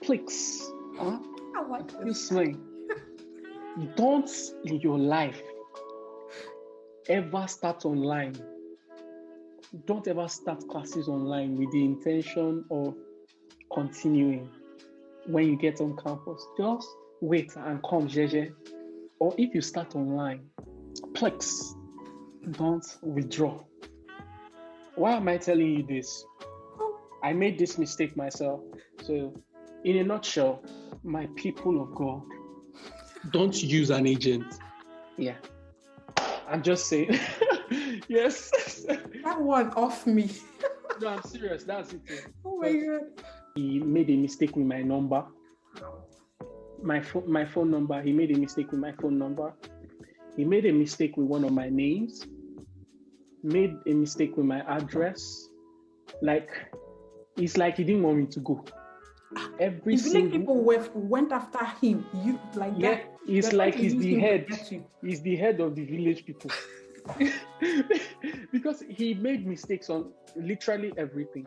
Please, I like this. this way. Don't in your life ever start online. Don't ever start classes online with the intention of continuing when you get on campus. Just wait and come, Jeje. Or if you start online, please don't withdraw. Why am I telling you this? I made this mistake myself. So, in a nutshell, my people of God, don't use an agent. Yeah. I'm just saying. Yes. That one off me. No, I'm serious. That's it. Oh my God. He made a mistake with my number. My phone number. He made a mistake with my phone number. He made a mistake with one of my names. Made a mistake with my address. It's like he didn't want me to go. Every Village single people went after him. You like yeah, that? it's They're like trying to he's use the him to head. get you. He's the head of the village people. Because he made mistakes on literally everything.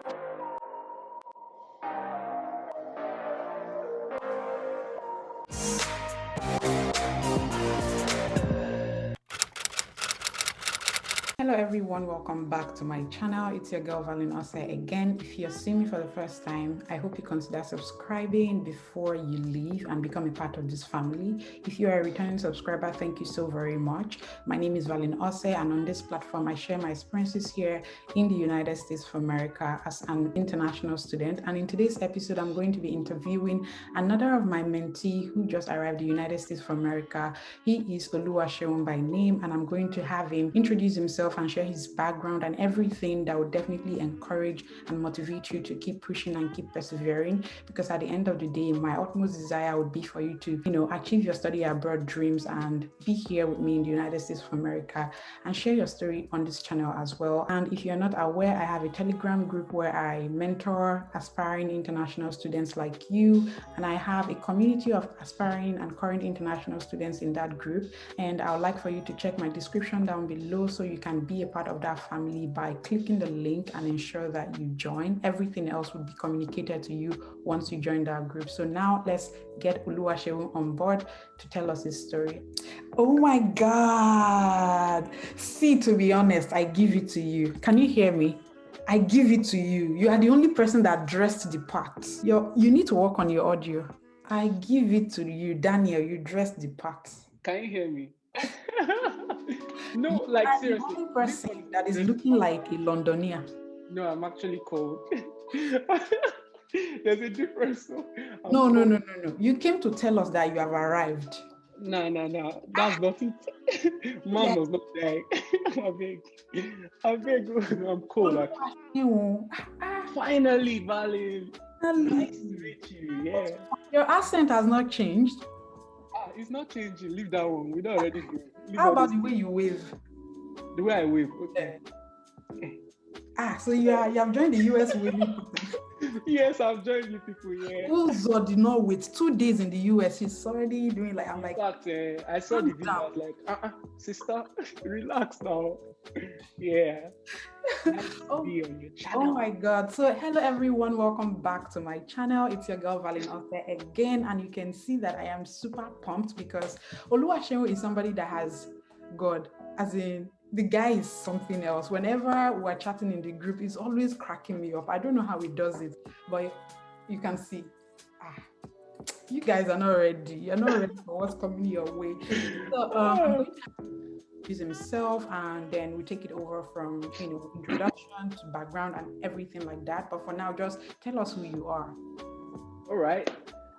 Hello everyone, welcome back to my channel. It's your girl Valeen Oseh again. If you're seeing me for the first time, I hope you consider subscribing before you leave and become a part of this family. If you are a returning subscriber, thank you so very much. My name is Valeen Oseh, and on this platform I share my experiences here in the United States of America as an international student. And in today's episode, I'm going to be interviewing another of my mentees who just arrived in the United States of America. He is Oluwaseun by name, and I'm going to have him introduce himself and share his background and everything that would definitely encourage and motivate you to keep pushing and keep persevering, because at the end of the day, my utmost desire would be for you to achieve your study abroad dreams and be here with me in the United States of America and share your story on this channel as well. And if you're not aware, I have a Telegram group where I mentor aspiring international students like you, and I have a community of aspiring and current international students in that group. And I would like for you to check my description down below so you can be a part of that family by clicking the link and ensure that you join. Everything else will be communicated to you once you join that group. So now let's get Oluwaseun on board to tell us his story. Oh my God. See, to be honest, I give it to you. Can you hear me? I give it to you. You are the only person that dressed the part. You need to work on your audio. I give it to you, Daniel. You dressed the part. Can you hear me? No, You like are seriously. the only person that is looking like a Londoner. No, I'm actually cold. There's a difference. No. You came to tell us that you have arrived. No. That's not it. Mom was not there. I beg. I'm cold. Finally, Valeen. Nice to meet you. Yeah. Your accent has not changed. It's not changing. Leave that one. We don't already do. How about the way you wave? The way I wave. Okay. So you have joined the US waving people. Yes, I've joined you people. Yeah. Uzo did not wait 2 days in the US. He's already doing like I'm like. In fact, I saw the video. I was like, sister, relax now. Yeah. Nice to be on your channel. Oh my God. So hello everyone, welcome back to my channel. It's your girl Valeen Oseh again, and you can see that I am super pumped because Oluwaseun is somebody that has God, as in the guy is something else. Whenever we're chatting in the group, he's always cracking me up. I don't know how he does it, but you can see. You guys are not ready. You're not ready for what's coming your way. So I'm going to introduce himself, and then we take it over from introduction to background and everything like that. But for now, just tell us who you are. All right.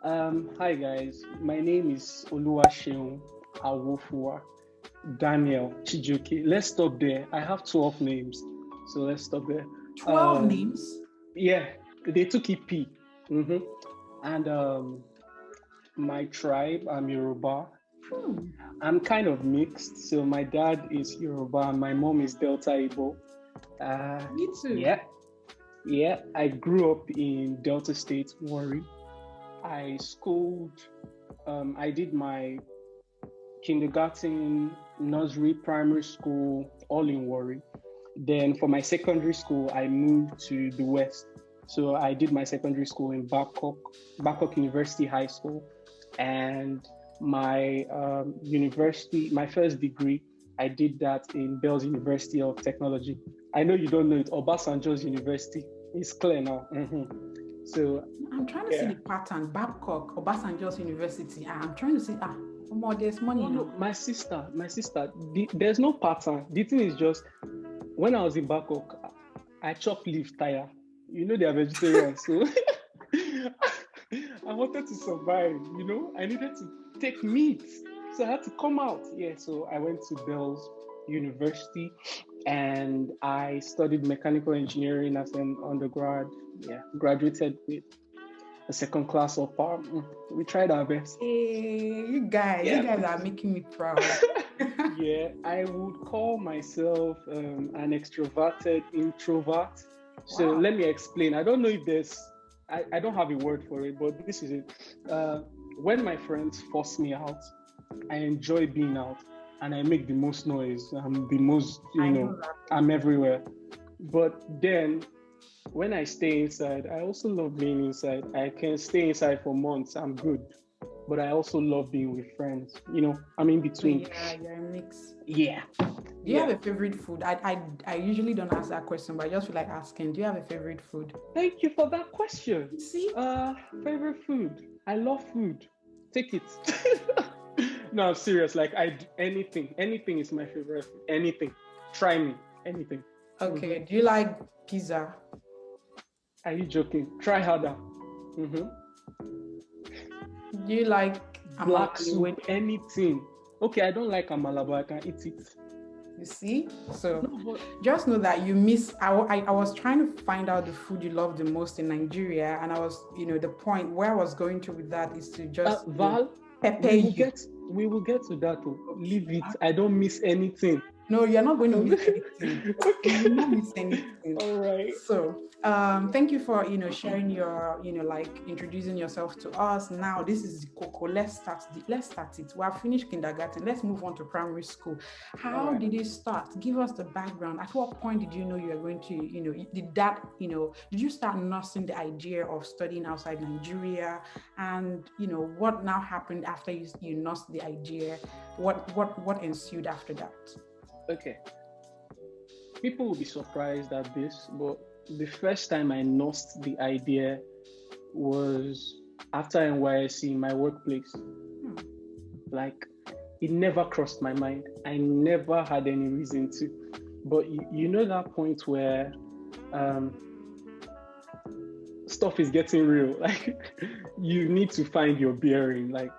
Hi guys. My name is Oluwaseun Awofua Daniel Chijoke. Let's stop there. I have 12 names, so let's stop there. 12 names? Yeah, they took it P. And my tribe, I'm Yoruba. I'm kind of mixed. So my dad is Yoruba and my mom is Delta Igbo. Me too. Yeah. I grew up in Delta State, Warri. I schooled. I did my kindergarten, nursery, primary school, all in Warri. Then for my secondary school, I moved to the West. So I did my secondary school in Babcock University High School, and my university, my first degree, I did that in Bells University of Technology. I know you don't know it, Obasanjo's University. It's clear now. So I'm trying to see the pattern. Babcock, Obasanjo's University. I'm trying to see. More there's money. No, my sister. There's no pattern. The thing is just when I was in Babcock, I chopped leaf tire. You know they are vegetarians, so I wanted to survive. You know, I needed to take meat, so I had to come out. Yeah, so I went to Bells University, and I studied mechanical engineering as an undergrad. Yeah, graduated with a second class of power. We tried our best. Hey, you guys are making me proud. Yeah, I would call myself an extroverted introvert. So let me explain. I don't know if I don't have a word for it, but this is it. When my friends force me out, I enjoy being out, and I make the most noise. I'm the most, I'm everywhere. But then when I stay inside, I also love being inside. I can stay inside for months. I'm good. But I also love being with friends. I'm in between. Yeah, you're a mix. Yeah. Do you have a favorite food? I usually don't ask that question, but I just feel like asking. Do you have a favorite food? Thank you for that question. See? Favorite food. I love food. Take it. No, I'm serious. Like anything. Anything is my favorite food. Anything. Try me. Anything. Okay. Do you like pizza? Are you joking? Try harder. Do you like black soup? Anything. Okay, I don't like amala, but I can eat it. You see? So just know that you miss. I was trying to find out the food you love the most in Nigeria, and I was, the point where I was going to with that is to just pepper you. We will get to that. Leave it. I don't miss anything. No, you're not going to miss anything. You will not miss anything. All right. So, thank you for sharing your introducing yourself to us. Now, this is the cocoa. Let's start it. We have finished kindergarten. Let's move on to primary school. How did it start? Give us the background. At what point did you know you were going to did you start nursing the idea of studying outside Nigeria? And what now happened after you nursed the idea? What ensued after that? Okay. People will be surprised at this, but the first time I nursed the idea was after NYSC in my workplace. Like, it never crossed my mind. I never had any reason to. But you know that point where stuff is getting real. Like, you need to find your bearing. Like,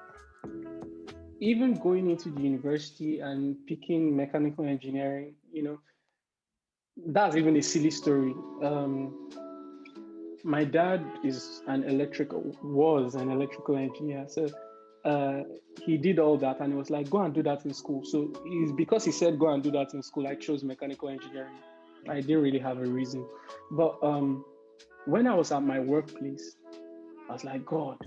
even going into the university and picking mechanical engineering, that's even a silly story. My dad was an electrical engineer. So he did all that, and he was like, go and do that in school. So it's because he said, go and do that in school, I chose mechanical engineering. I didn't really have a reason. But when I was at my workplace, I was like, God,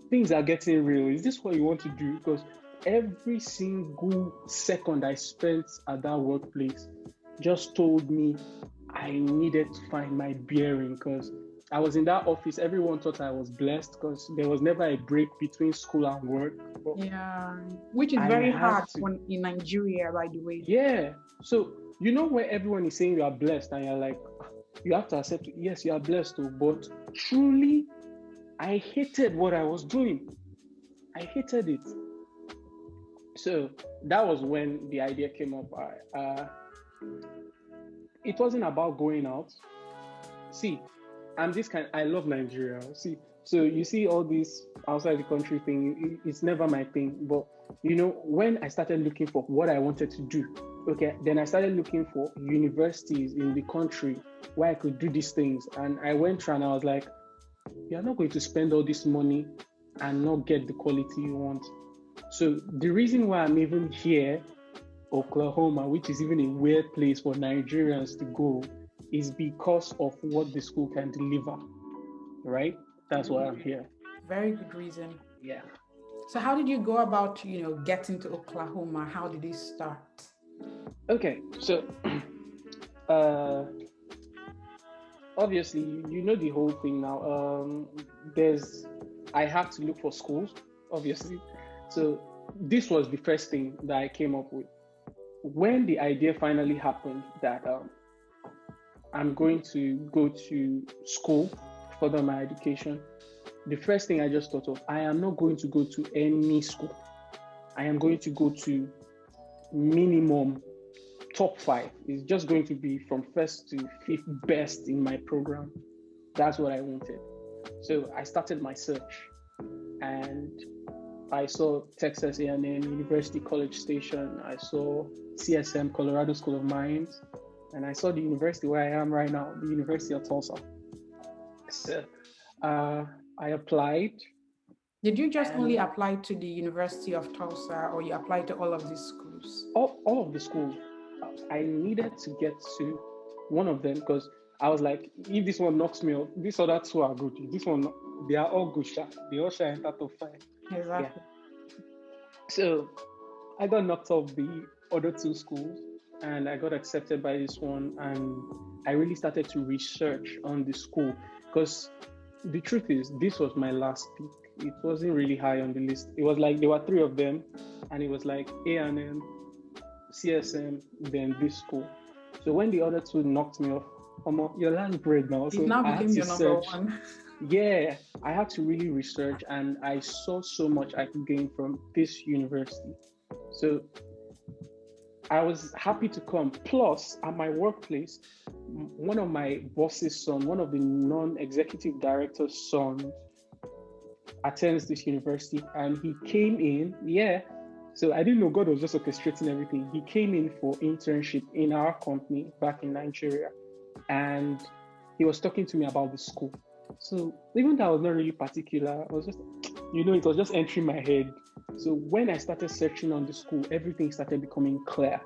things are getting real. Is this what you want to do? Because every single second I spent at that workplace just told me I needed to find my bearing, because I was in that office. Everyone thought I was blessed because there was never a break between school and work. Yeah, which is very hard in Nigeria, by the way. Yeah. So, where everyone is saying you are blessed and you're like, you have to accept, yes, you are blessed too, but truly, I hated what I was doing. I hated it. So that was when the idea came up. It wasn't about going out. See, I love Nigeria. See, so you see all this outside the country thing, it's never my thing. But, when I started looking for what I wanted to do, then I started looking for universities in the country where I could do these things. And I went through and I was like, you're not going to spend all this money and not get the quality you want. So the reason why I'm even here, Oklahoma, which is even a weird place for Nigerians to go, is because of what the school can deliver, right? That's why I'm here. Very good reason. Yeah. So how did you go about, getting to Oklahoma? How did it start? Okay, so obviously, you know the whole thing now. I have to look for schools, obviously. So this was the first thing that I came up with. When the idea finally happened that I'm going to go to school, further my education, the first thing I just thought of, I am not going to go to any school. I am going to go to minimum top 5. It's just going to be from first to fifth best in my program. That's what I wanted. So I started my search, and I saw Texas A&M, University College Station. I saw CSM, Colorado School of Mines, and I saw the university where I am right now, the University of Tulsa. So I applied. Did you just only apply to the University of Tulsa, or you applied to all of these schools? All of the schools. I needed to get to one of them because I was like, if this one knocks me off, these other two are good. This one, they are all good. They all share enter top 5. Exactly. Yeah. So I got knocked off the other 2 schools, and I got accepted by this one. And I really started to research on the school because the truth is, this was my last pick. It wasn't really high on the list. It was like there were 3 of them, and it was like A&M, CSM, then this school. So when the other 2 knocked me off, your last bread now. So it now became your number one. Yeah, I had to really research, and I saw so much I could gain from this university. So I was happy to come. Plus, at my workplace, one of my boss's son, one of the non-executive director's son, attends this university, and he came in. Yeah. So I didn't know God was just orchestrating everything. He came in for internship in our company back in Nigeria, and he was talking to me about the school. So even though I was not really particular, I was just, it was just entering my head. So when I started searching on the school, everything started becoming clear,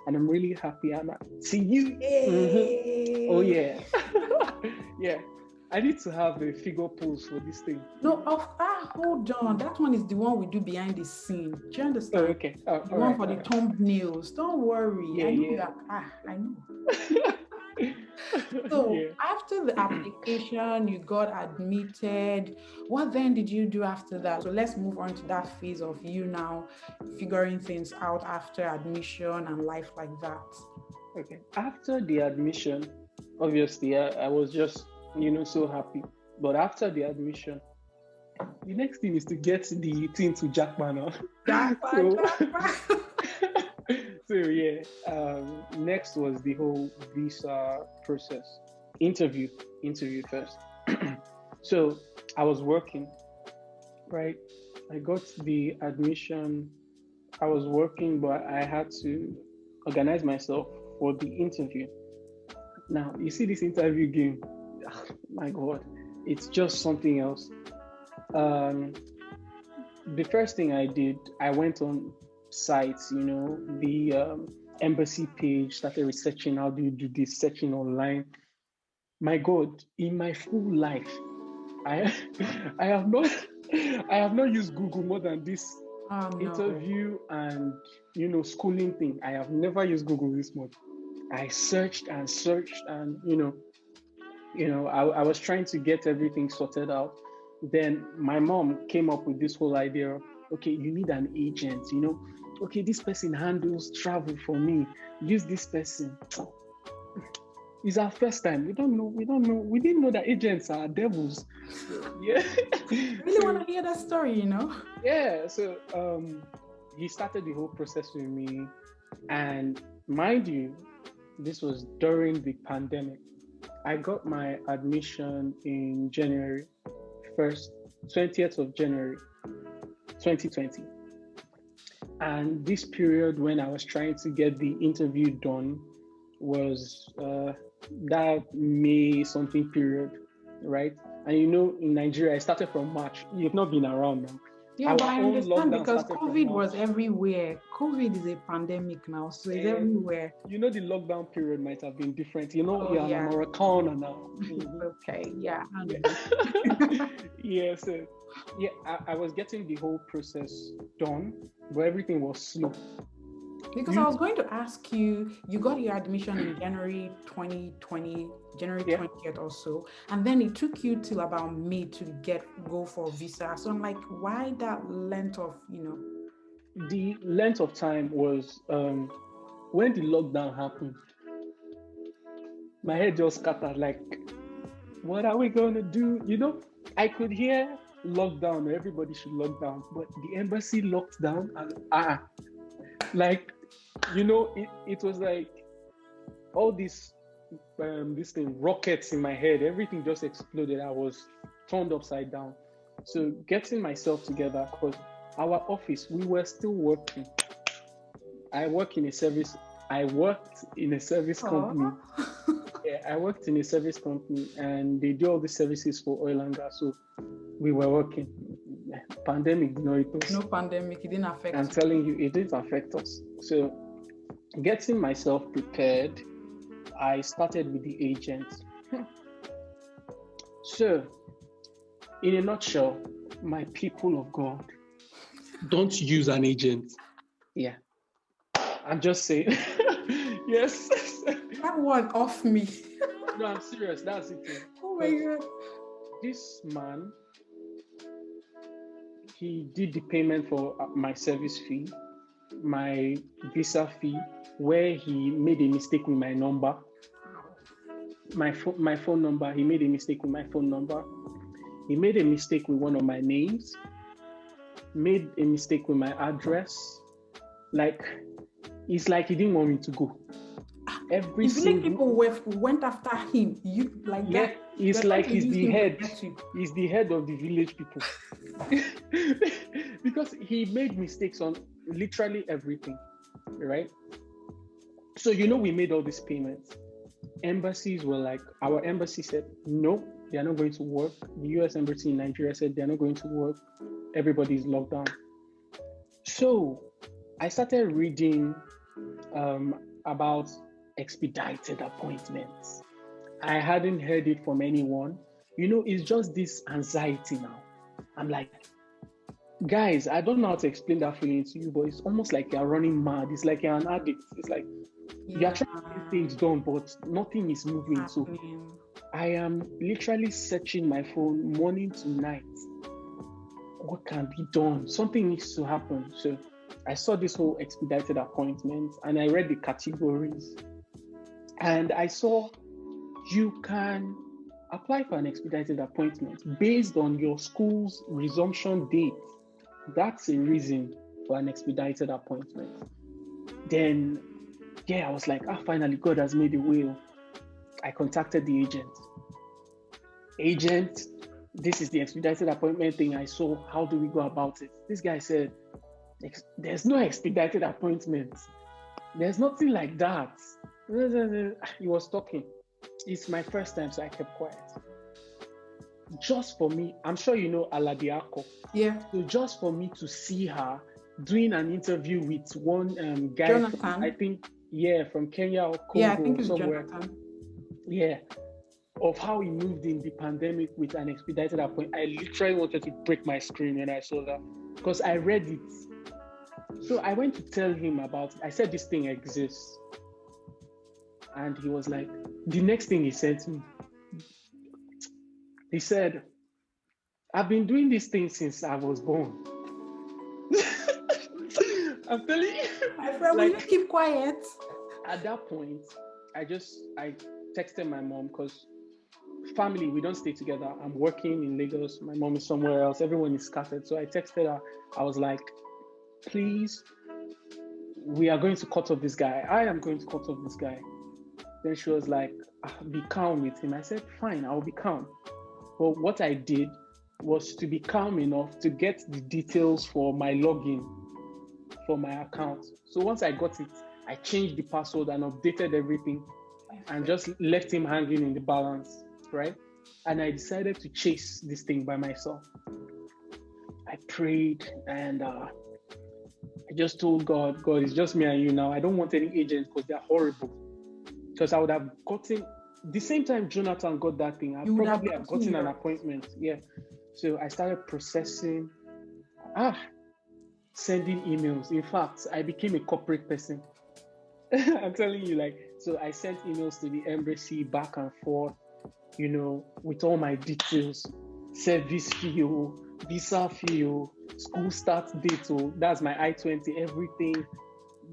and I'm really happy. I'm like, see you. Mm-hmm. Oh yeah, yeah. I need to have a figure pose for this thing. No, hold on. That one is the one we do behind the scene. Do you understand? Oh, okay. The one for the thumbnails. Don't worry. Yeah, I know that. I know. So after the application, you got admitted. What then did you do after that? So let's move on to that phase of you now figuring things out after admission and life like that. Okay. After the admission, obviously, I was just, so happy. But after the admission, the next thing is to get the thing to Jackman. So yeah, next was the whole visa process. Interview first. So I was working, right? I got the admission. I was working, but I had to organize myself for the interview. Now, you see this interview game, my God, it's just something else. The first thing I did, I went on sites, the embassy page, started researching how do you do this, searching online. My God, in my full life, I have not used Google more than this interview and schooling thing. I have never used Google this much. I searched and I was trying to get everything sorted out. Then my mom came up with this whole idea of, okay, you need an agent, okay, this person handles travel for me. Use this person. It's our first time. We don't know. We didn't know that agents are devils. Yeah. Really want to hear that story, Yeah. So he started the whole process with me. And mind you, this was during the pandemic. I got my admission in January 1st, 20th of January, 2020. And this period when I was trying to get the interview done was that May something period, right? And in Nigeria, I started from March. You've not been around now. Yeah, but I understand because COVID was everywhere. COVID is a pandemic now, so it's everywhere. The lockdown period might have been different. You're an Americana now. Okay, yeah. Yeah, so I was getting the whole process done, but everything was slow. Because I was going to ask you, you got your admission in January 2020, January 20th or so, and then it took you till about May to go for visa. So I'm like, why that length of, The length of time was when the lockdown happened. My head just scattered, like, what are we going to do? I could hear lockdown, everybody should lock down, but the embassy locked down, and like, it was like all this thing, rockets in my head, everything just exploded. I was turned upside down. So getting myself together, because our office, we were still working. I worked in a service company. Yeah, I worked in a service company, and they do all the services for oil and gas. So we were working. Pandemic, it was. No pandemic, it didn't affect I'm telling you, it didn't affect us. So getting myself prepared, I started with the agent. So, in a nutshell, my people of God, don't use an agent. Yeah. I'm just saying. Yes. That one off me. No, I'm serious. That's it. Oh my God. This man, he did the payment for my service fee, my visa fee, where he made a mistake with my number. My phone number, he made a mistake with my phone number. He made a mistake with one of my names, made a mistake with my address. Like, it's like he didn't want me to go. Every single people went after him. It's like he's the head. He's the head of the village people. Because he made mistakes on literally everything, right? So we made all these payments. Embassies were like, our embassy said, no, they are not going to work. The US embassy in Nigeria said they are not going to work. Everybody's locked down. So I started reading about expedited appointments. I hadn't heard it from anyone. It's just this anxiety now. I'm like, guys, I don't know how to explain that feeling to you, but it's almost like you're running mad. It's like you're an addict. It's like you're trying to get things done, but nothing is moving. So I am literally searching my phone morning to night. What can be done? Something needs to happen. So I saw this whole expedited appointment, and I read the categories, and I saw you can apply for an expedited appointment based on your school's resumption date. That's a reason for an expedited appointment. Then, I was like, finally, God has made a way. I contacted the agent. This is the expedited appointment thing I saw. How do we go about it? This guy said, there's no expedited appointment. There's nothing like that. He was talking. It's my first time, so I kept quiet. Just for me, I'm sure you know Aladiako. Yeah. So just for me to see her doing an interview with one guy, Jonathan. From Kenya or Congo. Yeah, I think it's somewhere. Jonathan. Yeah. Of how he moved in the pandemic with an expedited appointment. I literally wanted to break my screen when I saw that, because I read it. So I went to tell him about it. I said this thing exists. And he was like, the next thing he said to me, he said, I've been doing this thing since I was born. I'm telling you. My friend, will you keep quiet? At that point, I texted my mom, because family, we don't stay together. I'm working in Lagos. My mom is somewhere else. Everyone is scattered. So I texted her. I was like, please, we are going to cut off this guy. I am going to cut off this guy. Then she was like, be calm with him. I said, fine, I'll be calm. But what I did was to be calm enough to get the details for my login for my account. So once I got it, I changed the password and updated everything and just left him hanging in the balance, right? And I decided to chase this thing by myself. I prayed and I just told God, it's just me and you now. I don't want any agents because they're horrible. Because I would have gotten, the same time Jonathan got that thing, I probably have gotten an appointment. Yeah. So I started processing, sending emails. In fact, I became a corporate person. I'm telling you, like, so I sent emails to the embassy back and forth, with all my details, service fee, visa fee, school start date, that's my I-20, everything,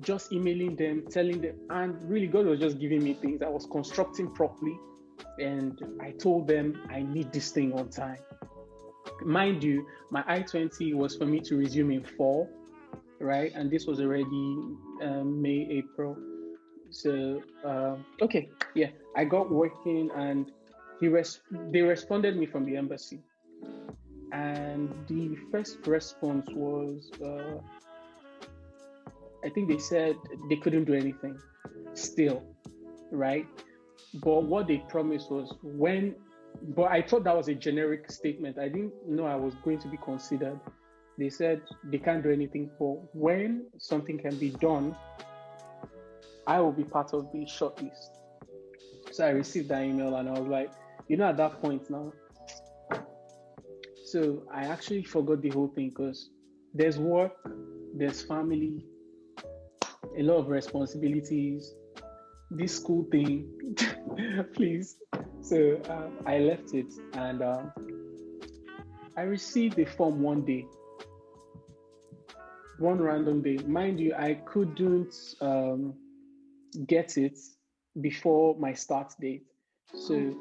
just emailing them, telling them, and really God was just giving me things. I was constructing properly, and I told them I need this thing on time. Mind you, my I-20 was for me to resume in fall, right? And this was already May, April. So, okay, yeah, I got working, and they responded me from the embassy. And the first response was, I think they said they couldn't do anything still, right? But what they promised was but I thought that was a generic statement. I didn't know I was going to be considered. They said they can't do anything, but when something can be done, I will be part of the shortlist. So I received that email, and I was like, at that point now. So I actually forgot the whole thing, because there's work, there's family, a lot of responsibilities, this school thing, please. So I left it, and I received the form one random day. Mind you, I couldn't get it before my start date. So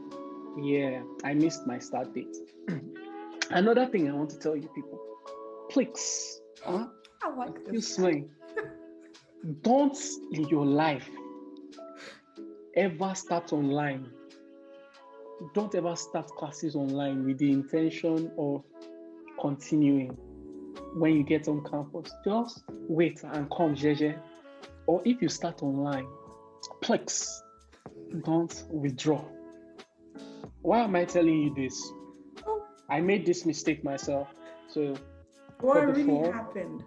yeah, I missed my start date. Another thing I want to tell you people, please, I like this. You swing. Don't in your life ever start online. Don't ever start classes online with the intention of continuing when you get on campus. Just wait and come, Jeje. Or if you start online, please don't withdraw. Why am I telling you this? I made this mistake myself. So what really happened?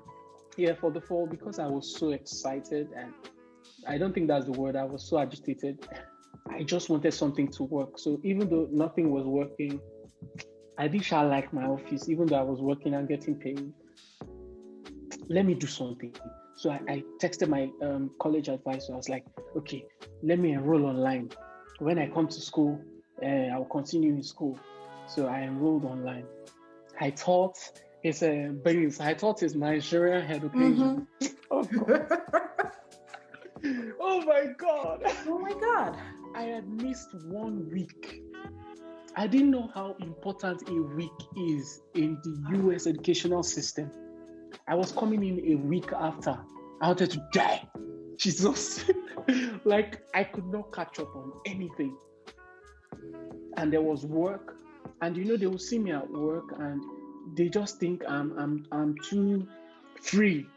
Yeah, for the fall, because I was so excited, and I don't think that's the word. I was so agitated. I just wanted something to work. So even though nothing was working, I did shall like my office, even though I was working and getting paid. Let me do something. So I texted my college advisor. I was like, okay, let me enroll online. When I come to school, I'll continue in school. So I enrolled online. I thought it's I thought it's Nigerian education. Oh God. Oh my God. Oh my God. I had missed 1 week. I didn't know how important a week is in the US educational system. I was coming in a week after. I wanted to die. Jesus. Like, I could not catch up on anything. And there was work. And they will see me at work, and they just think I'm too free.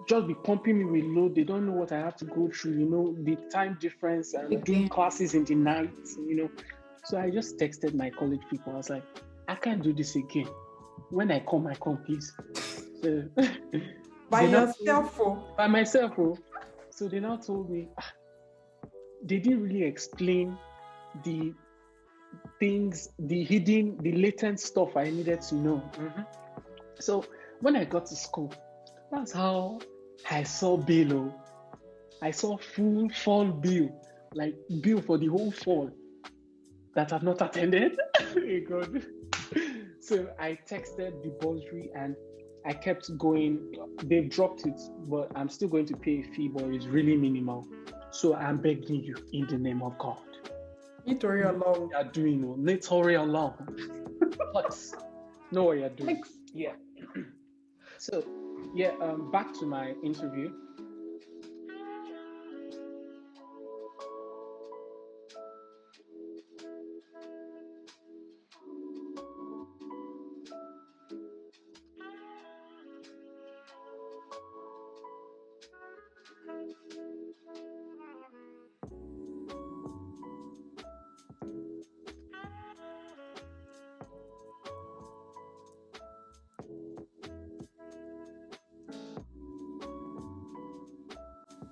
Just be pumping me with load. They don't know what I have to go through, the time difference, and doing classes in the night, So I just texted my college people. I was like, I can't do this again. When I come, please. So by yourself? By myself. So they now told me, they didn't really explain the things, the latent stuff I needed to know. So when I got to school, that's how I saw bill. I saw full fall bill, like bill for the whole fall that I've not attended. Oh God. So I texted the bursary, and I kept going. They've dropped it, but I'm still going to pay a fee, but it's really minimal. So I'm begging you in the name of God. Nitori along. You are doing Nitori along. Please know what you're doing. Thanks. Yeah. So, yeah, back to my interview.